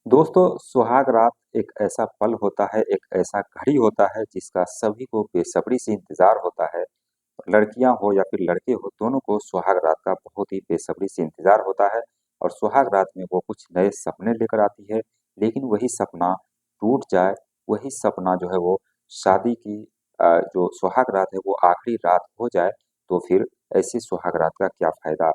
दोस्तों, सुहाग रात एक ऐसा पल होता है, एक ऐसा घड़ी होता है जिसका सभी को बेसब्री से इंतज़ार होता है। लड़कियाँ हो या फिर लड़के हो, दोनों को सुहाग रात का बहुत ही बेसब्री से इंतज़ार होता है और सुहाग रात में वो कुछ नए सपने लेकर आती है, लेकिन वही सपना टूट जाए, वही सपना जो है वो शादी की जो सुहाग रात है वो आखिरी रात हो जाए, तो फिर ऐसी सुहाग रात का क्या फ़ायदा?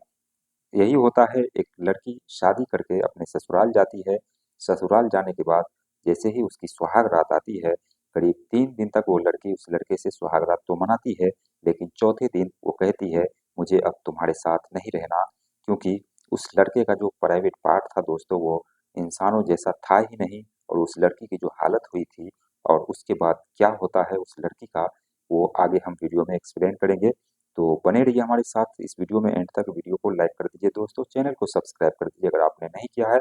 यही होता है एक लड़की शादी करके अपने ससुराल जाती है, ससुराल जाने के बाद जैसे ही उसकी सुहाग रात आती है, करीब 3 दिन तक वो लड़की उस लड़के से सुहाग रात तो मनाती है, लेकिन चौथे दिन वो कहती है, मुझे अब तुम्हारे साथ नहीं रहना क्योंकि उस लड़के का जो प्राइवेट पार्ट था दोस्तों वो इंसानों जैसा था ही नहीं और उस लड़की की जो हालत हुई थी और उसके बाद क्या होता है उस लड़की का, वो आगे हम वीडियो में एक्सप्लेन करेंगे। तो बने रहिए हमारे साथ इस वीडियो में एंड तक। वीडियो को लाइक कर दीजिए दोस्तों, चैनल को सब्सक्राइब कर दीजिए अगर आपने नहीं किया है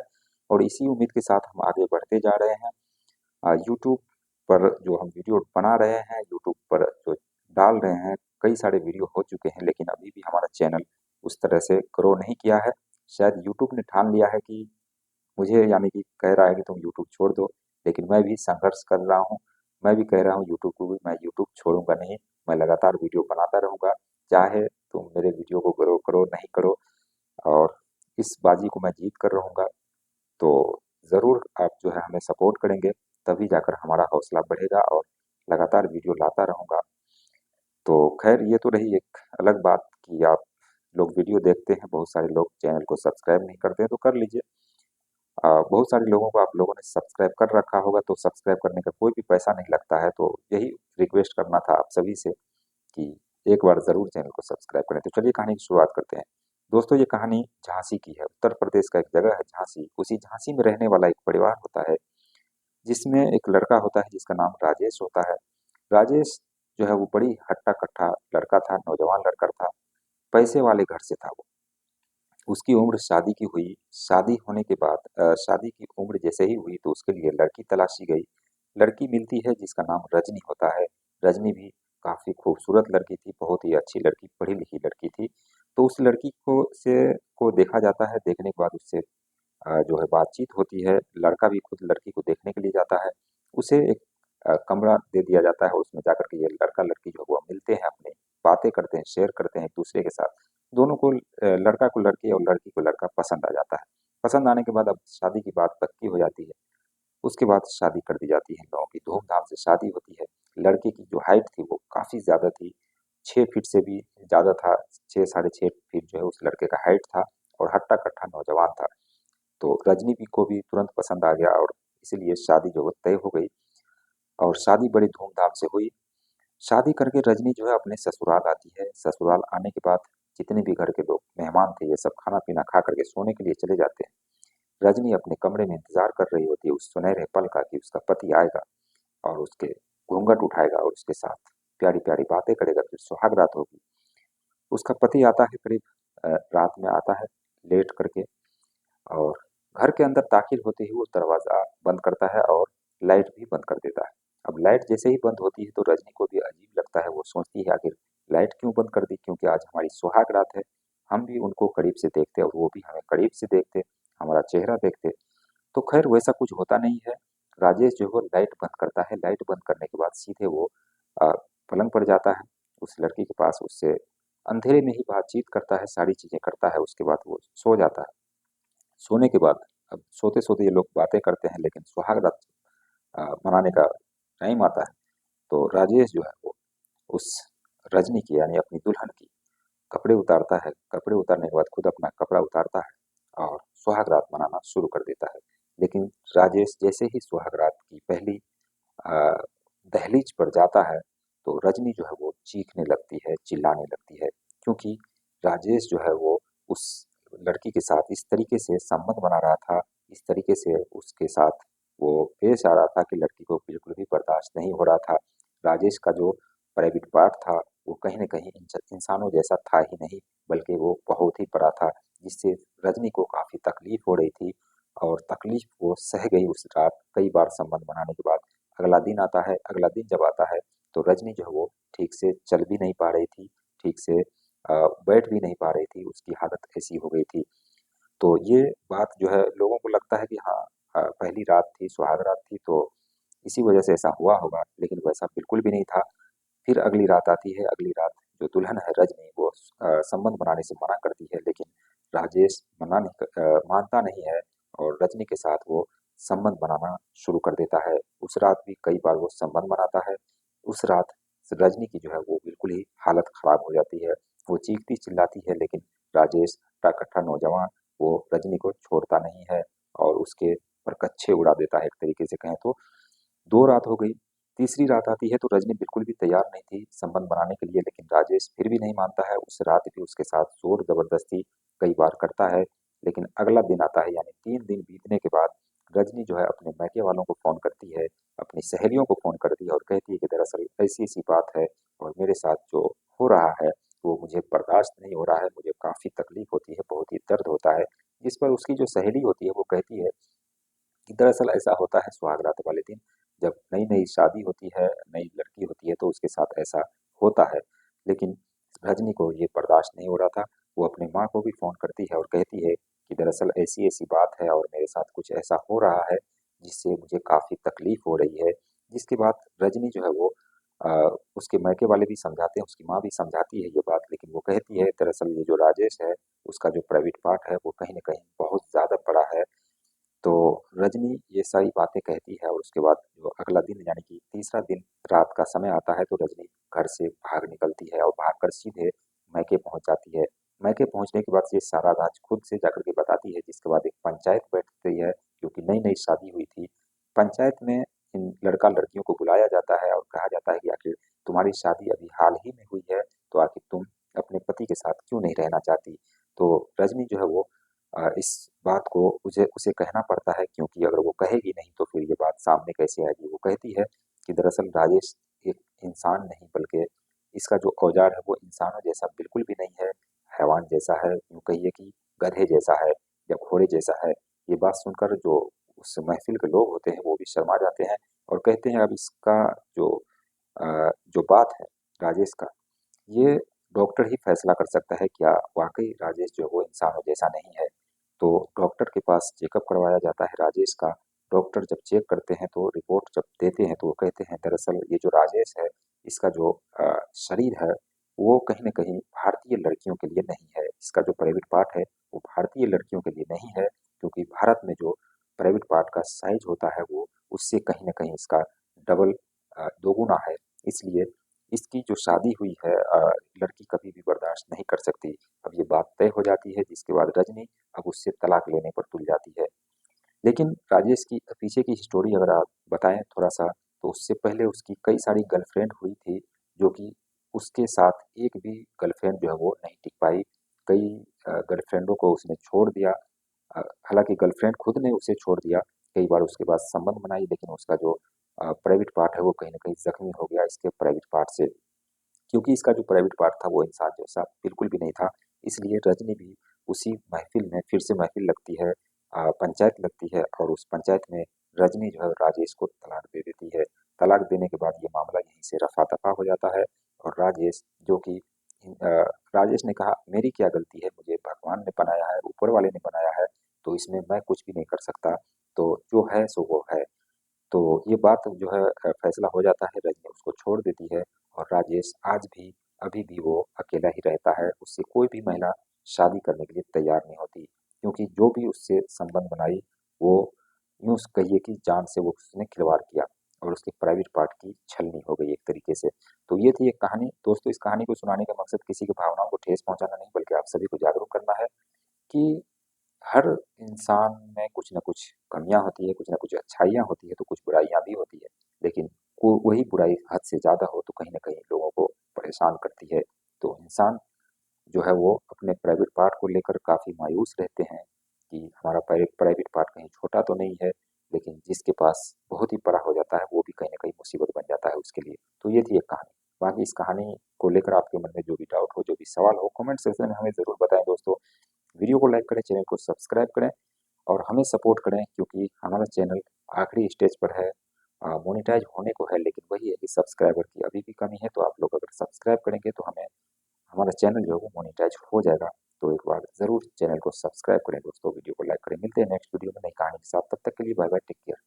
और इसी उम्मीद के साथ हम आगे बढ़ते जा रहे हैं। यूट्यूब पर जो हम वीडियो बना रहे हैं, यूट्यूब पर जो डाल रहे हैं, कई सारे वीडियो हो चुके हैं लेकिन अभी भी हमारा चैनल उस तरह से ग्रो नहीं किया है। शायद यूट्यूब ने ठान लिया है कि मुझे यानी कि कह रहा है कि तुम यूट्यूब छोड़ दो, लेकिन मैं भी संघर्ष कर रहा हूँ। मैं भी कह रहा हूँ यूट्यूब को भी मैं यूट्यूब छोड़ूँगा नहीं, मैं लगातार वीडियो बनाता रहूँगा, चाहे तुम मेरे वीडियो को ग्रो करो, नहीं करो और इस बाजी को मैं जीत कर रहूँगा। तो ज़रूर आप जो है हमें सपोर्ट करेंगे, तभी जाकर हमारा हौसला बढ़ेगा और लगातार वीडियो लाता रहूँगा। तो ख़ैर ये तो रही एक अलग बात कि आप लोग वीडियो देखते हैं, बहुत सारे लोग चैनल को सब्सक्राइब नहीं करते हैं, तो कर लीजिए। बहुत सारे लोगों को आप लोगों ने सब्सक्राइब कर रखा होगा तो सब्सक्राइब करने का कोई भी पैसा नहीं लगता है, तो यही रिक्वेस्ट करना था आप सभी से कि एक बार ज़रूर चैनल को सब्सक्राइब करें। तो चलिए कहानी की शुरुआत करते हैं। दोस्तों ये कहानी झांसी की है, उत्तर प्रदेश का एक जगह है झांसी, उसी झांसी में रहने वाला एक परिवार होता है, जिसमें एक लड़का होता है जिसका नाम राजेश होता है। राजेश जो है वो बड़ी हट्टा-कट्टा लड़का था, नौजवान लड़का था, पैसे वाले घर से था वो। उसकी उम्र शादी की हुई, शादी होने के बाद शादी की उम्र जैसे ही हुई तो उसके लिए लड़की तलाशी गई। लड़की मिलती है जिसका नाम रजनी होता है। रजनी भी काफ़ी खूबसूरत लड़की थी, बहुत ही अच्छी लड़की, पढ़ी-लिखी लड़की थी। तो उस लड़की को देखा जाता है, देखने के बाद उससे जो है बातचीत होती है, लड़का भी खुद लड़की को देखने के लिए जाता है। उसे एक कमरा दे दिया जाता है और उसमें जाकर के ये लड़का-लड़की जो है वो मिलते हैं, अपनी बातें करते हैं, शेयर करते हैं एक-दूसरे के साथ। दोनों को लड़का को लड़की और लड़की को लड़का पसंद आ जाता है। पसंद आने के बाद अब शादी की बात पक्की हो जाती है। उसके बाद शादी कर दी जाती है इन लोगों की, धूम-धाम से शादी होती है। लड़के की जो हाइट थी वो काफ़ी ज़्यादा थी, 6 फीट से भी ज़्यादा था, 6 साढ़े 6 फीट जो है उस लड़के का हाइट था और हट्टा-कट्टा नौजवान था। तो रजनी भी को भी तुरंत पसंद आ गया और इसीलिए शादी जो है तय हो गई और शादी बड़ी धूमधाम से हुई। शादी करके रजनी जो है अपने ससुराल आती है। ससुराल आने के बाद जितने भी घर के लोग मेहमान थे ये सब खाना-पीना खा कर के सोने के लिए चले जाते हैं। रजनी अपने कमरे में इंतज़ार कर रही होती है उस सुनहरे पल का कि उसका पति आएगा और उसके घूंघट उठाएगा और उसके साथ प्यारी-प्यारी बातें करेगा, फिर सुहाग रात होगी। उसका पति आता है करीब रात में आता है लेट करके और घर के अंदर दाखिल होते ही वो दरवाज़ा बंद करता है और लाइट भी बंद कर देता है। अब लाइट जैसे ही बंद होती है तो रजनी को भी अजीब लगता है, वो सोचती है आखिर लाइट क्यों बंद कर दी? क्योंकि आज हमारी सुहाग रात है, हम भी उनको करीब से देखते और वो भी हमें करीब से देखते, हमारा चेहरा देखते। तो खैर वैसा कुछ होता नहीं है। राजेश जो है वो लाइट बंद करता है, लाइट बंद करने के बाद सीधे वो अ, पलंग पर जाता है, उस लड़की के पास उससे अंधेरे में ही बातचीत करता है, सारी चीज़ें करता है, उसके बाद वो सो जाता है। सोने के बाद अब सोते-सोते ये लोग बातें करते हैं लेकिन सुहाग रात मनाने का टाइम आता है, तो राजेश जो है वो उस रजनी की यानी अपनी दुल्हन की कपड़े उतारता है, कपड़े उतारने के बाद खुद अपना कपड़ा उतारता है और सुहाग रात मनाना शुरू कर देता है। लेकिन राजेश जैसे ही सुहाग रात की पहली अ, दहलीज पर जाता है, तो रजनी जो है वो चीखने लगती है, चिल्लाने लगती है, क्योंकि राजेश जो है वो उस लड़की के साथ इस तरीके से संबंध बना रहा था, इस तरीके से उसके साथ वो पेश आ रहा था कि लड़की को बिल्कुल भी बर्दाश्त नहीं हो रहा था। राजेश का जो प्राइवेट पार्ट था, वो कहीं न कहीं इंसानों जैसा था ही नहीं, बल्कि वो बहुत ही बड़ा था, जिससे रजनी को काफ़ी तकलीफ़ हो रही थी और तकलीफ़ वो सह गई उस रात कई बार संबंध बनाने के बाद। अगला दिन आता है, अगला दिन जब आता है तो रजनी जो है वो ठीक से चल भी नहीं पा रही थी, ठीक से बैठ भी नहीं पा रही थी, उसकी हालत ऐसी हो गई थी। तो ये बात जो है लोगों को लगता है कि हाँ, पहली रात थी, सुहाग रात थी, तो इसी वजह से ऐसा हुआ होगा, लेकिन वैसा बिल्कुल भी नहीं था। फिर अगली रात आती है, अगली रात जो दुल्हन है रजनी वो संबंध बनाने से मना करती है, लेकिन राजेश मानता नहीं है और रजनी के साथ वो संबंध बनाना शुरू कर देता है। उस रात भी कई बार वो संबंध बनाता है। उस रात रजनी की जो है वो बिल्कुल ही हालत खराब हो जाती है। वो चीखती चिल्लाती है, लेकिन राजेश टाकट्ठा नौजवान वो रजनी को छोड़ता नहीं है और उसके पर कच्छे उड़ा देता है, एक तरीके से कहें तो। 2 रात हो गई, तीसरी रात आती है तो रजनी बिल्कुल भी तैयार नहीं थी संबंध बनाने के लिए, लेकिन राजेश फिर भी नहीं मानता है। उस रात भी उसके साथ ज़ोर-ज़बरदस्ती कई बार करता है, लेकिन अगला दिन आता है, यानी 3 दिन बीतने के बाद रजनी जो है अपने मायके वालों को फ़ोन करती है, अपनी सहेलियों को फ़ोन करती है और कहती है कि दरअसल ऐसी-ऐसी बात है और मेरे साथ जो हो रहा है, वो मुझे बर्दाश्त नहीं हो रहा है, मुझे काफ़ी तकलीफ़ होती है, बहुत ही दर्द होता है। जिस पर उसकी जो सहेली होती है वो कहती है कि दरअसल ऐसा होता है सुहागरात वाले दिन, जब नई-नई शादी होती है, नई लड़की होती है तो उसके साथ ऐसा होता है। लेकिन रजनी को ये बर्दाश्त नहीं हो रहा था, वो अपनी माँ को भी फ़ोन करती है और कहती है कि दरअसल ऐसी-ऐसी बात है और मेरे साथ कुछ ऐसा हो रहा है, जिससे मुझे काफ़ी तकलीफ़ हो रही है। जिसके बाद रजनी जो है वो अ, उसके मायके वाले भी समझाते हैं, उसकी माँ भी समझाती है ये बात, लेकिन वो कहती है दरअसल ये जो राजेश है, उसका जो प्राइवेट पार्ट है वो कहीं न कहीं बहुत ज़्यादा बड़ा है। तो रजनी ये सारी बातें कहती है और उसके बाद जो अगला दिन यानी कि तीसरा दिन रात का समय आता है तो रजनी घर से भाग निकलती है और भागकर सीधे मैके पहुंच जाती है। मैके पहुंचने के बाद ये सारा राज खुद से जाकर के बताती है, जिसके बाद एक पंचायत बैठती है क्योंकि नई नई शादी हुई थी। पंचायत में इन लड़का लड़कियों को बुलाया जाता है और कहा जाता है कि आखिर तुम्हारी शादी अभी हाल ही में हुई है, तो आखिर तुम अपने पति के साथ क्यों नहीं रहना चाहती। तो रजनी जो है वो इस बात को उसे उसे कहना पड़ता है, क्योंकि अगर वो कहेगी नहीं तो फिर ये बात सामने कैसे आएगी। वो कहती है कि दरअसल राजेश एक इंसान नहीं बल्कि इसका जो औजार है वो इंसानों जैसा बिल्कुल भी नहीं है, हैवान जैसा है, यूँ कहिए कि गधे जैसा है या घोड़े जैसा है। ये बात सुनकर जो उस महफिल के लोग होते हैं वो भी शर्मा जाते हैं और कहते हैं अब इसका जो जो बात है राजेश का, ये डॉक्टर ही फैसला कर सकता है क्या वाकई राजेश जो है वो इंसानों जैसा नहीं है। तो डॉक्टर के पास चेकअप करवाया जाता है राजेश का। डॉक्टर जब चेक करते हैं तो रिपोर्ट जब देते हैं तो वो कहते हैं दरअसल ये जो राजेश है, इसका जो शरीर है वो कहीं न कहीं भारतीय लड़कियों के लिए नहीं है। इसका जो प्राइवेट पार्ट है वो भारतीय लड़कियों के लिए नहीं है, क्योंकि भारत में जो प्राइवेट पार्ट का साइज़ होता है वो उससे कहीं न कहीं इसका डबल दोगुना है। इसलिए इसकी जो शादी हुई है लड़की कभी भी बर्दाश्त नहीं कर सकती। अब ये बात तय हो जाती है, जिसके बाद रजनी अब उससे तलाक लेने पर तुल जाती है। लेकिन राजेश की पीछे की स्टोरी अगर आप बताएँ थोड़ा-सा, तो उससे पहले उसकी कई सारी गर्लफ्रेंड हुई थी, जो कि उसके साथ एक भी गर्लफ्रेंड जो है वो नहीं टिक पाई। कई गर्लफ्रेंडों को उसने छोड़ दिया। हालाँकि गर्लफ्रेंड खुद ने उसे छोड़ दिया, कई बार उसके बाद संबंध बनाई, लेकिन उसका जो प्राइवेट पार्ट है वो कहीं न कहीं ज़ख्मी हो गया इसके प्राइवेट पार्ट से। क्योंकि इसका जो प्राइवेट पार्ट था वो इंसान जैसा बिल्कुल भी नहीं था। इसलिए रजनी भी उसी महफ़िल में फिर से महफ़िल लगती है, पंचायत लगती है और उस पंचायत में रजनी जो है राजेश को तलाक दे देती है। तलाक देने के बाद ये मामला यहीं से रफ़ा-दफ़ा हो जाता है और राजेश जो कि अ, राजेश ने कहा मेरी क्या गलती है, मुझे भगवान ने बनाया है, ऊपर वाले ने बनाया है, तो इसमें मैं कुछ भी नहीं कर सकता, तो जो है सो वो है। तो ये बात जो है फैसला हो जाता है, रजनी उसको छोड़ देती है और राजेश आज भी अभी भी वो अकेला ही रहता है। उससे कोई भी महिला शादी करने के लिए तैयार नहीं होती, क्योंकि जो भी उससे संबंध बनाई वो यूँ कहिए कि जान से वो उसने खिलवाड़ किया और उसके प्राइवेट पार्ट की छलनी हो गई एक तरीके से। तो ये थी एक कहानी। दोस्तों, इस कहानी को सुनाने का मकसद किसी की भावनाओं को ठेस पहुँचाना नहीं, बल्कि आप सभी को जागरूक करना है कि हर इंसान में कुछ न कुछ कमियाँ होती है, कुछ न कुछ अच्छाइयाँ होती है, तो कुछ बुराइयाँ भी होती है। लेकिन वो वही बुराई हद से ज़्यादा हो तो कहीं न कहीं लोगों को परेशान करती है। तो इंसान जो है वो अपने प्राइवेट पार्ट को लेकर काफ़ी मायूस रहते हैं कि हमारा प्राइवेट पार्ट कहीं छोटा तो नहीं है, लेकिन जिसके पास बहुत ही बड़ा हो जाता है, वो भी कहीं न कहीं मुसीबत बन जाता है उसके लिए। तो ये थी एक कहानी। बाकी इस कहानी को लेकर आपके मन में जो भी डाउट हो, जो भी सवाल हो, कमेंट सेक्शन में हमें ज़रूर बताएँ दोस्तों। वीडियो को लाइक करें, चैनल को सब्सक्राइब करें और हमें सपोर्ट करें, क्योंकि हमारा चैनल आखिरी स्टेज पर है, मोनेटाइज होने को है, लेकिन वही है कि सब्सक्राइबर की अभी भी कमी है। तो आप लोग अगर सब्सक्राइब करेंगे तो हमें हमारा चैनल जो है वो मोनेटाइज हो जाएगा। तो एक बार ज़रूर चैनल को सब्सक्राइब करें दोस्तों, वीडियो को लाइक करें। मिलते हैं नेक्स्ट वीडियो में नई कहानी के साथ, तब तक के लिए बाय बाय, टेक केयर।